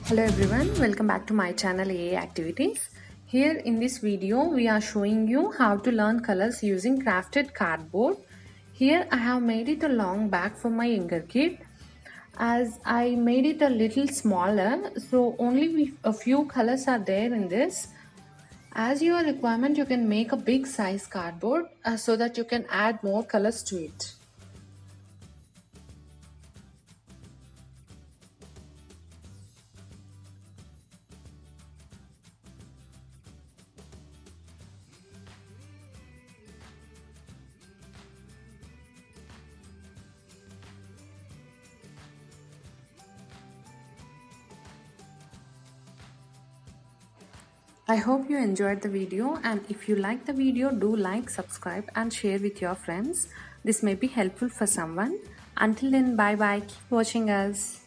Hello everyone, welcome back to my channel AA Activities. Here in this video we are showing you how to learn colors using crafted cardboard. Here I have made it a long bag for my younger kid. As I made it a little smaller, so only a few colors are there in this. As your requirement, you can make a big size cardboard so that you can add more colors to it. I hope you enjoyed the video, and if you like the video, do like, subscribe and share with your friends. This may be helpful for someone. Until then, bye bye. Keep watching us.